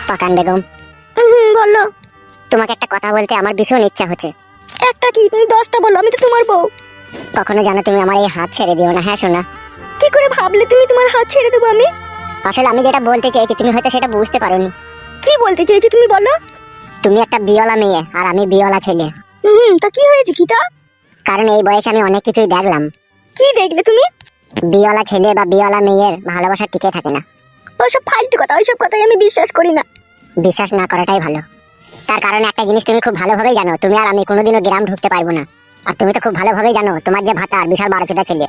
পাকান বেগম, বললো। তোমাকে একটা কথা বলতে আমার ভীষণ ইচ্ছা হচ্ছে। একটা কি? তুমি 10টা বলো, আমি তো তোমার বউ। কখনো জানো তুমি আমার এই হাত ছেড়ে দিও না, হ্যাঁ সোনা? কি করে ভাবলে তুমি তোমার হাত ছেড়ে দেবো আমি? আসলে আমি যেটা বলতে চেয়েছি তুমি হয়তো সেটা বুঝতে পারোনি। কি বলতে চেয়েছো তুমি বলো। তুমি একটা বিয়লা মেয়ে আর আমি বিয়লা ছেলে। তা কি হয়েছে কিটা? কারণ এই বয়সে আমি অনেক কিছুই দেখলাম। কি দেখলে তুমি? বিয়লা ছেলে বা বিয়লা মেয়ের ভালোবাসা টিকে থাকে না। ওইসব ফালতু কথা, ওইসব কথাই আমি বিশ্বাস করি না। বিশ্বাস না করাটাই ভালো। তার কারণ একটা জিনিস তুমি খুব ভালোভাবেই জানো, তুমি আর আমি কোনোদিনও গ্রাম ঢুকতে পারবো না। আর তুমি তো খুব ভালোভাবেই জানো তোমার যে ভাতার বিশাল 12 ছেলে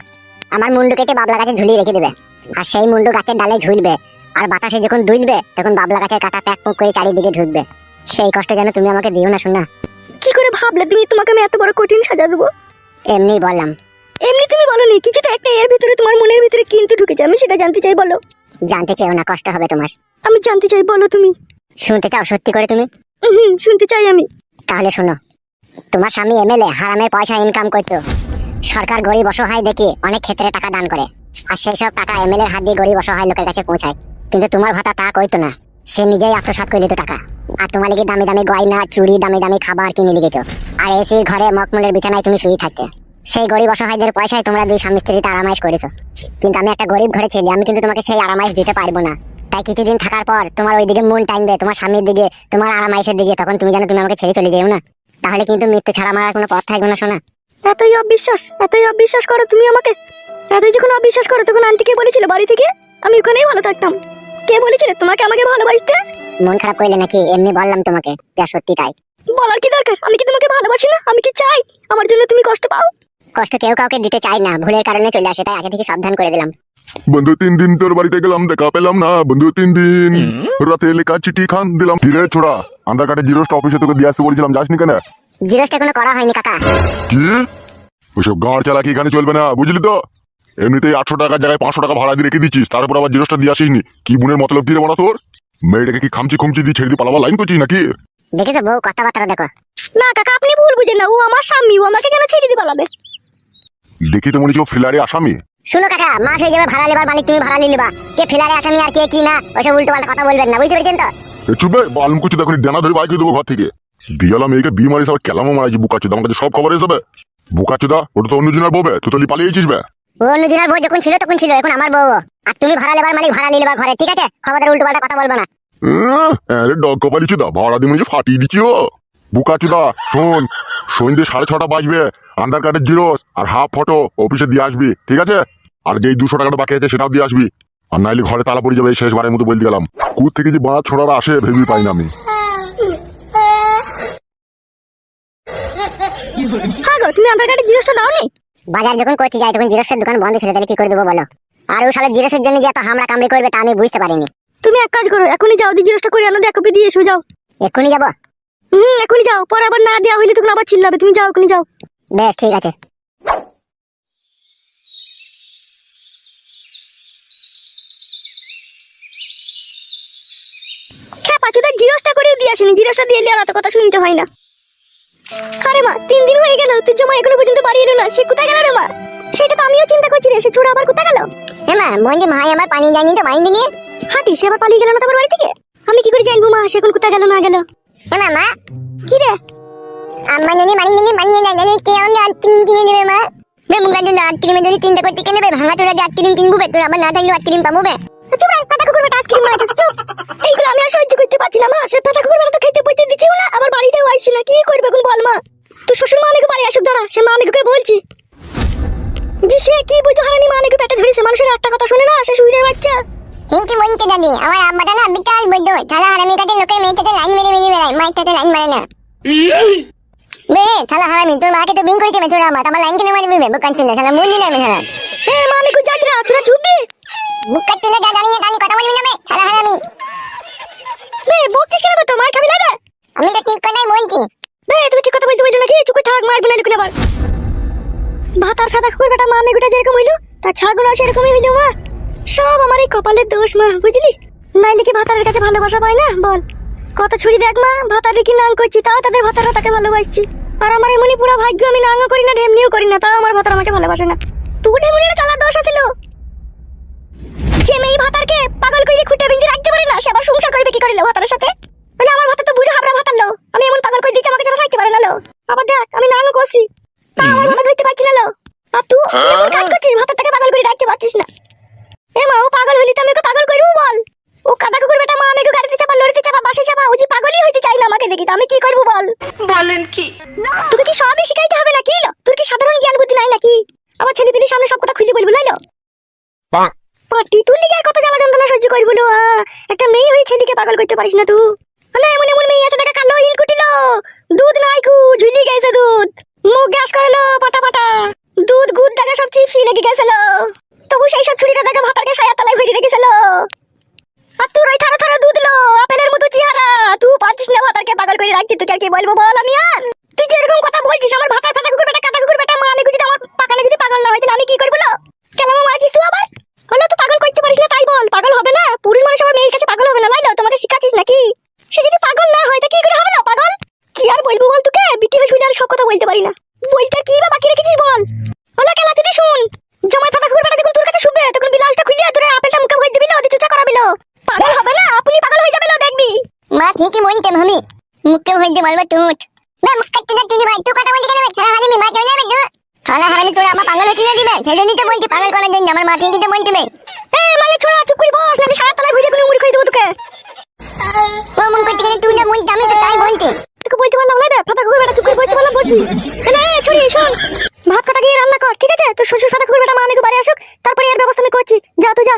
আমার মুন্ডু কেটে বাবলা গাছে ঝুলিয়ে রেখে দেবে। আর সেই মুন্ডু গাছের ডালে ঝুলবে, আর বাতাসে যখন দুলবে তখন বাবলা গাছের কাটা প্যাক পুক করে চারিদিকে ঢুকবে। সেই কষ্ট যেন তুমি আমাকে দিও না শোনা। কি করে ভাবলে তুমি তোমাকে আমি এত বড় কঠিন সাজা দেবো? এমনি বললাম। এমনি তুমি বলোনি, কিছু তো একটা এর ভিতরে তোমার মনের ভিতরে কিন্তু ঢুকেছে, আমি সেটা জানতে চাই, বলো। জানতে চেও না, কষ্ট হবে তোমার। আমি জানতে চাই, বলো তুমি। শুনতে চাও সত্যি করে তুমি? শুনতে চাই আমি। তাহলে শোনো, তোমার স্বামী এমএলএ হারামের পয়সা ইনকাম করতো। সরকার গরিব অসহায় দেখে অনেক ক্ষেত্রে টাকা দান করে, আর সেই সব টাকা এমএলএর হাত দিয়ে গরিব অসহায় লোকের কাছে পৌঁছায়। কিন্তু তোমার ভাতা তা কইতো না, সে নিজেই আত্মসাৎ করে নিত টাকা। আর তোমার লিগে দামি দামি গয়না চুড়ি দামি দামি খাবার কিনে লিখিত, আর এসির ঘরে মকমলের বিছানায় তুমি শুয়ে থাকতে। সেই গরিব অসহায়দের পয়সায় তোমরা দুই স্বামী স্ত্রীতে আরামাইশ করেছো। কিন্তু আমি একটা গরিব ঘরে ছেলে, আমি কিন্তু তোমাকে সেই আরামাইশ দিতে পারবো না। তাই কিছুদিন থাকার পর তোমার ওইদিকে মন টাইমবে, তোমার স্বামীর দিকে, তোমার আরামাইশের দিকে, তখন তুমি জানো তুমি আমাকে ছেড়ে চলে যেও না। তাহলে কিন্তু মৃত্যু ছাড়া আমার আর কোনো পথ থাকবে না শোনা। এতই অবিশ্বাস করো তুমি আমাকে। এতই যখন অবিশ্বাস করো, তখন আন্টি কে বলেছিল বাড়ি থেকে আমি ওখানেই ভালো থাকতাম? কে বলেছিল তোমাকে আমাকে ভালোবাসতে? মন খারাপ করলে নাকি? এমনি বললাম তোমাকে, যা সত্যি তাই। বলার কি দরকার? আমি কি তোমাকে ভালোবাসি না? আমি কি চাই আমার জন্য তুমি কষ্ট পাও? কষ্ট কেউ কাউকে দিতে চাই না, ভুলের কারণে চলে আসে, তাই আগে থেকে সাবধান করে দিলাম। বন্ধু 3 দিন তোর বাড়িতে গেলাম, দেখা পেলাম না। বন্ধু 3 দিন রাতে লেখা চিঠি খান দিলাম। ধীরে ছোড়া, আন্ডার কার্ডের জিরোসটা অফিসে তোকে দিয়ে আসতে বলেছিলাম, যাসনি কেন? জিরোসটা কোনো করা হয়নি কাকা। কি ওইসব গাঁড় চালাকি এখানে চলবে না, বুঝলি তো? এমনিতেই 800 টাকার জায়গায় 500 টাকা ভাড়া দিয়ে রেখে দিচ্ছিস, তার উপর আবার জিরোসটা দিয়ে আসিসনি। কি বুনের মতলব কি রে বলা তোর? মেয়েটাকে কি খামচি খুমচি দিয়ে ছেড়ে দিয়ে পালাবার লাইন করছিস নাকি? দেখেছো বউ, কথাবার্তা দেখো। না কাকা, আপনি ভুল বুঝেন না, ও আমার স্বামী, ও আমাকে কেন ছেড়ে দিয়ে পালাবে? দেখি তো মনে হচ্ছে ফিলারে আসামি। শুনো কাকা, মাস হয়ে যাবে ভাড়া লেবার মালিক, তুমি ভাড়া নিয়ে নেবা। কে ফিলারে আসামি আর কে কি না, ওইসব উল্টো পাল্টা কথা বলবেন না, বুঝতে পেরেছেন তো? চুপে বালুম কুচি, দেখুন ডানা ধরে বাইক দেবো ঘর থেকে। বিয়ালা মেয়েকে বিয়ে মারিস, আবার কেলামও মারাইছি। বুকাচুদা, আমার কাছে সব খবর এসবে। বুকাচুদা, ওটা তো অন্য জনের বউবে, তুই তো পালিয়েছিস বে। ও অন্যজনের বউ যখন ছিল তখন ছিল, এখন আমার বউ। আর তুমি ভাড়া লেবার মালিক, ভাড়া নিয়ে নেবা ঘরে, ঠিক আছে? খবরদার উল্টো পাল্টা কথা বলবো না। আরে ডগ কপালি চুদা, ভাড়া দিয়ে মনে ফাটিয়ে দিচ্ছি। ও বুকাচুদা শোন, সন্ধ্যে 6:30 বাজবে, আধার কার্ডের জিরোস আর হাফ ফটো অফিসে দিয়ে আসবি, ঠিক আছে? আর যেই 200 টাকাটা বাকি আছে সেটাও দিয়ে আসবি। আর নাইলে ঘরে তালা পড়ে যাবে, এই শেষবারের মতো বলতে গেলাম। কুদ থেকে যে বাঁধা ছোড়ারা আসে ভেবে পাই না আমি। হ্যাঁ গো, তুমি আধার কার্ডের জিনিসটা দাওনি? বাজার যখন করতে যাই তখন জিরোসের দোকান বন্ধ ছিল, তাহলে কি করে দেবো বলো? আর ও শালা জিরোসের জন্য যে এত হামলা কামড়ি করবে তা আমি বুঝতে পারিনি। তুমি এক কাজ করো, এখনই যাও, দিয়ে জিনিসটা করে আনো, দিয়ে কপি দিয়ে এসো, যাও। এক্ষুনি যাবো? এখনই যাও, পরে আবার না দেওয়া হইলে তখন আবার চিল্লাবে। তুমি যাও, এখনই যাও। বেশ ঠিক আছে। হ্যাঁ পাচুদা, জিরোসটা করেও দিয়ে আসেনি, জিরোসটা দিয়ে এলে আর এত কথা শুনতে হয় না। আরে মা, 3 দিন হয়ে গেল, তুই জমা এখনো পর্যন্ত বাড়ি এলো না, সে কোথায় গেল রে মা? সেটা তো আমিও চিন্তা করছি রে, সে ছোড়া আবার কোথায় গেল? হ্যাঁ মা, মঞ্জি ভাই আমার পানি যায়নি তো মাইন্ড নিয়ে। হাঁটি, সে আবার পালিয়ে গেল না তোমার বাড়ি থেকে? আমি কি করে জানবো মা সে এখন কোথায় গেল না গেল? হ্যাঁ মা। কি রে? আমার জানি মানি না কে আমাকে আইসক্রিম কিনে দেবে মা? বে মুখের জন্য আইসক্রিমের জন্য চিন্তা করতে কেন বে? ভাঙা চোরা যে আইসক্রিম কিনবো বে, তোর আমার না থাকলে আইসক্রিম পাবো বে? চুপ রে, পাতা কুকুর বেটা আইসক্রিম মারা চুপ। এইগুলো আমি আর সহ্য করতে পারছি না মা, সে পাতা কুকুর বেটা তো খেতে বইতে দিচ্ছিও না, আবার বাড়িতেও আইসি না, কি করবে এখন বল মা? তুই শ্বশুর মা আমাকে বাড়ি আসুক, দাঁড়া, সে মা আমাকে বলছি। জি সে কি বুঝতো, হারামি মা আমাকে পেটে ধরেছে, মানুষের একটা কথা শুনে না, সে শুইরে বাচ্চা। কি বলতে জানি, আমার আব্বাটা না বিকাল বৈদ্য, থালা হারামির কাছে লোকের মেয়েটাতে লাইন মেরে বেড়ায়, মাইটাতে লাইন মারে না। বে থালা হারামি, তোর মাকে তো বিয়ে করেছে তোর আমার, আমার লাইন কেন মারি বিবে? বুকান চুনে শালা মুন্ডি না মেশালা। মা আমি কই যাই রা, তোরা চুপবি? বুকান চুনে দাঁড়িয়ে দাঁড়িয়ে কথা বলবি না বে, থালা হারামি। বে বকছিস কেন? তো মার খাবি লাগা? আমি তো ঠিক কথাই বলছি। বে তুই ঠিক কথা বলতে বললি নাকি? চুপ করে থাক, মারবি না লোকে আবার। ভাতার ফাতা কুকুর বেটা মা আমি গোটা যেরকম হইলো, তা ছাগুলো সেরকমই হইলো মা। সব আমার এই কপালের দোষ মা, বুঝলি? নাইলে কি ভাতারের কাছে ভালোবাসা পাই না বল? কত ছুরি দেখ মা, ভাতারে কি নাং করছি, তাও তাদের ভাতারা তাকে ভালোবাসছি। আর আমার এমনই পুরো ভাগ্য, আমি নাংও করি না ঢেমনিও করি না, তাও আমার ভাতার আমাকে ভালোবাসে না। তুই ঢেমনিটা চলার দোষ আছিল। যে মেয়ে ভাতারকে পাগল কইরে খুঁটে ভেঙে রাখতে পারে না, সে আবার সংসার করবে কি করে লো ভাতারের সাথে? বলে আমার ভাতা তো বুড়ো হাবড়া ভাতার লো, আমি এমন পাগল করে দিচ্ছি আমাকে যারা থাকতে পারে না লো। আবার দেখ আমি নাং করছি, তা আমার ভাতা ধরতে পারছি না লো। আর তুই এমন কাজ করছিস ভাতাটাকে পাগল করে রাখতে পারছিস না। এ মা ও পাগল হলি তো আমি ওকে পাগল করবো বল? ও কাদা কুকুর বেটা মা আমাকে গাড়িতে চাপা লরিতে চাপা বাসে চাপা ও যে পাগলই হইতে চাই না আমাকে দেখি, তো আমি কি করবো বল? বলেন কি? তোকে কি সবই শিখাইতে হবে নাকি লো? তোর কি সাধারণ জ্ঞান বুদ্ধি নাই নাকি? আমার ছেলেপিলির সামনে সব কথা খুলে বলবো লাইলো? পাটি তুই লিগে আর কত জ্বালা যন্ত্রণা সহ্য করবি লো? একটা মেয়ে হয়ে ছেলেকে পাগল করতে পারিস না তুই? হলে এমন এমন মেয়ে আছে দেখা কালো ইন কুটিলো, দুধ নাই কু ঝুলি গেছে দুধ, মুখ গ্যাস করলো পাটা পাটা, দুধ গুদ দেখা সব চিপসি লেগে গেছিল, তবু সেই সব ছুরিটা দেখা ভাতারকে সায়া তলায় ভরে রেখেছিল। আর তোর ওই থারা থারা দুধ লো আপেলের মতো চেহারা, তুই পারছিস না ভাতারকে পাগল করে রাখতে, তুই আর কি বলবো বল আমি আর? তুই যেরকম কথা বলছিস আমার ভাতার ফাটা কুকুর বেটা কাটা কুকুর বেটা মা আমি যদি আমার পাকানে যদি পাগল না হয় তাহলে আমি কি করবো লো? কেলামো মারছিস তুই আবার? হলো তুই পাগল করতে পারিস না তাই বল, পাগল হবে না? পুরুষ মানুষ আবার মেয়ের কাছে পাগল হবে না লাইলো? তোমাকে শিখাচ্ছিস নাকি? সে যদি পাগল না হয় তা কি করে হবে না পাগল? কি আর বলবো বল তোকে, বিটি হয়ে শুলে আর সব কথা বলতে পারি না, বলতে কি বা বাকি রেখেছিস বল? হলো কেলা যদি শুন, জমাই ফাটা কুকুর বেটা যখন তোর কাছে শুবে তখন বিলাসটা খুলিয়ে তোর আপেলটা মুখে ভরে দিবি লো, দিয়ে চুচা করাবি লো। পাগল হবে না, আপনি পাগল হয়ে যাবে লো দেখবি। মা ঠিকই বলতেন আমি মুখে হইতে মারবে তুই না মুখ কাটতে যাচ্ছি ভাই, তুই কথা বলতে কেন সারা হারামি মা চলে যাবে তো খানা হারামি তোরা আমার পাগল হতে দিবে, সেজন্যই তো বলছি পাগল করার জন্য আমার মা ঠিকই তো বলতে এই মানে ছোড়া চুপ করে বস, নালে সারা তলায় ভরে কোনো মুড়ি খাই দেবো তোকে। ও মন করতে গেলে তুই না বলছি আমি তো তাই বলছি। তোকে বলতে পারলাম না বে ফাটা কুকুর বেটা চুপ করে বসতে পারলাম বুঝবি? এলে ছড়ি শোন, ভাত কাটা গিয়ে রান্না কর ঠিক আছে? তোর শ্বশুর ফাটা কুকুর বেটা মা আমাকে বাড়ি আসুক তারপরে এর ব্যবস্থা আমি করছি, যা তুই যা।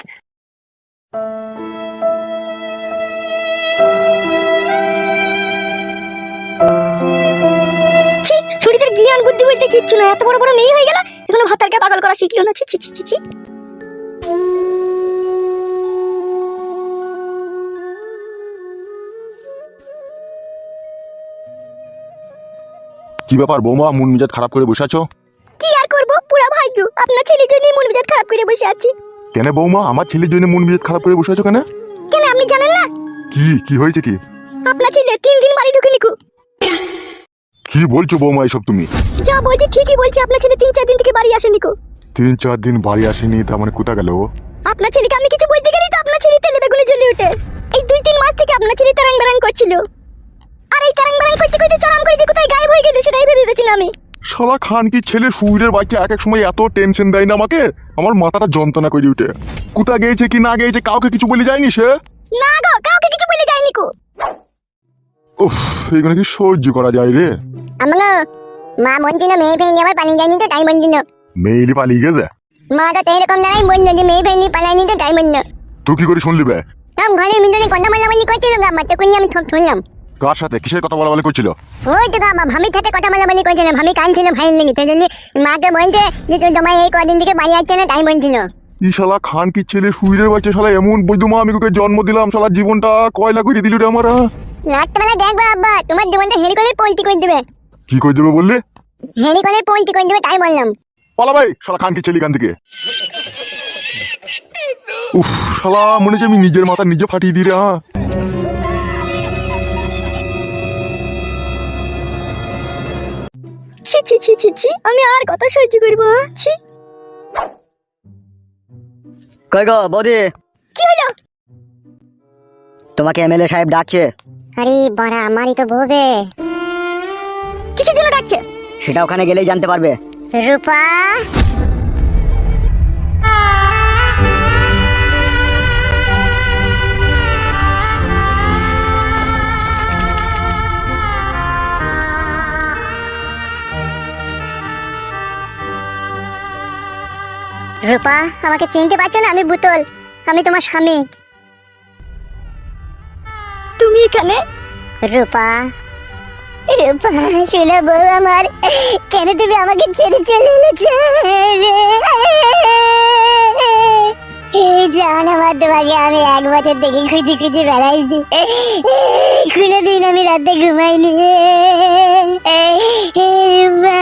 ছি ছুরিদের জ্ঞান বুদ্ধি বলতে কিচ্ছু না, এত বড় বড় মেয়ে হয়ে গেল এখনো ভাতারকে পাগল করা শিখলো না। ছি ছি ছি ছি ছি। কি ব্যাপার বৌমা, মন মেজাজ খারাপ করে বসে আছো? কি আর করবো, পুরা ভাগ্য আপনার ছেলের জন্য মন মেজাজ খারাপ করে বসে আছি। কেন বৌমা, আমার ছেলের জন্য মন মেজাজ খারাপ করে বসে আছো কেন? কেন আপনি জানেন না? কি কি হয়েছে কি? আপনার ছেলে 3 দিন বাড়ি ঢুকে নিকো। কি বলছো বৌমা এসব তুমি? যা বলছি ঠিকই বলছি, আপনার ছেলে 3-4 দিন থেকে বাড়ি আসেনি কো। 3-4 দিন বাড়ি আসেনি, তার মানে কোথা গেল? আপনার ছেলেকে আমি কিছু বলতে গেলেই তো আপনার ছেলে তেলে বেগুনে জ্বলে ওঠে। এই 2-3 মাস থেকে আপনার ছেলে তারাং বারাং করছিল, আর এই তারাং বারাং করতে করতে চরম করে যে কোথায় গায়েব হয়ে গেল সেটাই ভেবে পেয়েছিলাম আমি। শালা খান কি ছেলে সুইরের বাচ্চা এক এক সময় এত টেনশন দেয় না আমাকে, আমার মাথাটা যন্ত্রণা করে উঠে। কোথা গিয়েছে কি না গিয়েছে কাউকে কিছু বলে যায়নি সে? না গো কাউকে কিছু বলে যায়নি কো। উফ, এখানে কি সহ্য করা যায় রে? আমগো মা বলছিল মেয়ে ফেলে আবার পালিয়ে যায়নি তো তাই বলছিল। মেয়েলি পালিয়ে গেছে? মা তো এরকম দাঁড়াই বললো যে মেয়ে ফেলে পালায়নি তো তাই বললো। তুই কি করে শুনলি বে? সব ঘরের ভিতরে কথা বলাবলি করছিল আমার তখন আমি সব শুনলাম। কার সাথে কিসের কথা বলা বলি করছিল? ওই তো আমার ভামির সাথে কথা বলাবলি করছিলাম, ভামি কানছিল ভাইয়ের লেগে, সেই জন্য মাকে বলছে যে তোর জামাই এই কদিন থেকে বাড়ি আসছে না তাই বলছিল। ই শালা খান কি ছেলে সুইরের বাচ্চা, শালা এমন বৈধমা আমি ওকে জন্ম দিলাম, শালা জীবনটা কয়লা করে দিল রে আমার। রাত্রেবেলা দেখবো আব্বা তোমার জীবনটা হেরি করে পোল্টি করে দেবে। কি করে দেবে বললে? হেরি করে পোল্টি করে দেবে তাই বললাম। পালা ভাই, শালা খান কি ছেলে এখান থেকে। উফ শালা মনে হচ্ছে আমি নিজের মাথা নিজে ফাটিয়ে দিই রে। ছি ছি ছি ছি ছি, আমি আর কথা সহ্য করবো ছি। কই গো বৌদি, কি হলো? তোমাকে এমএলএ সাহেব ডাকছে। আরে বড়া আমারই তো বউবে। কিসের জন্য ডাকছে? সেটা ওখানে গেলেই জানতে পারবে। রূপা রূপা আমাকে চিনতে পারছো না? আমি বুতল, আমি তোমার স্বামী। তুমি এখানে? রূপা রূপা শুনো বউ আমার, কেন তুমি আমাকে ছেড়ে চলে এলেছো জান আমার? তোমাকে আমি 1 বছর থেকে খুঁজে খুঁজে বেড়াইছি, কোনোদিন আমি রাতে ঘুমাইনি। রূপা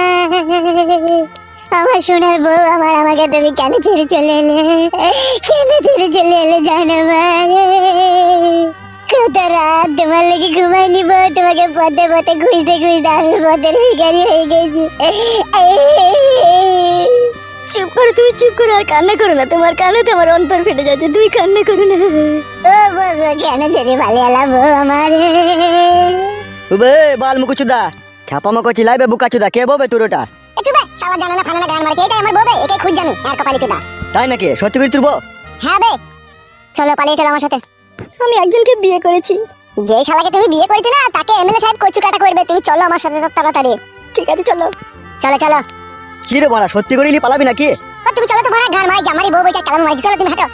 আমার সোনার বউ আমার, আমাকে তুমি কেন ছেড়ে চলে এলে? কেন ছেড়ে চলে এলে জান আমার? কত রাত তোমার লেগে ঘুমাইনি বউ, তোমাকে পথে পথে খুঁজতে খুঁজতে আমি পথের ভিখারি হয়ে গেছি। চুপ করো, তুমি চুপ করো, আর কান্না করো না, তোমার কান্নাতে আমার অন্তর ফেটে যাচ্ছে, তুমি কান্না করো না। ও বউ গো, কেন ছেড়ে পালিয়ে এলা বউ আমারে? উবে বাল মুকুচুদা খ্যাপামা চিলাইবে বুকাচুদা, কে ববে তোর ওটা? এ চুপ শালা জানা না ফানা না গান মারছে, এটাই আমার বউ বে, একে খুঁজ জানি আর কপালি চুদা। তাই নাকি? সত্যি করে তোর বউ? হ্যাঁ বে, চলো পালিয়ে চলো আমার সাথে। আমি একজনকে বিয়ে করেছি। যে শালাকে তুমি বিয়ে করেছো না তাকে এমএলএ সাহেব কচু কাটা করবে, তুমি চলো আমার সাথে তাড়াতাড়ি। ঠিক আছে চলো। চলো চলো। কি রে বড়া, সত্যি করে পালাবি নাকি? ও তুমি চলো তো ভাড়া গান মারাই জামারি বউ বইটা কালাম মারাই, চলো তুমি হাঁটো।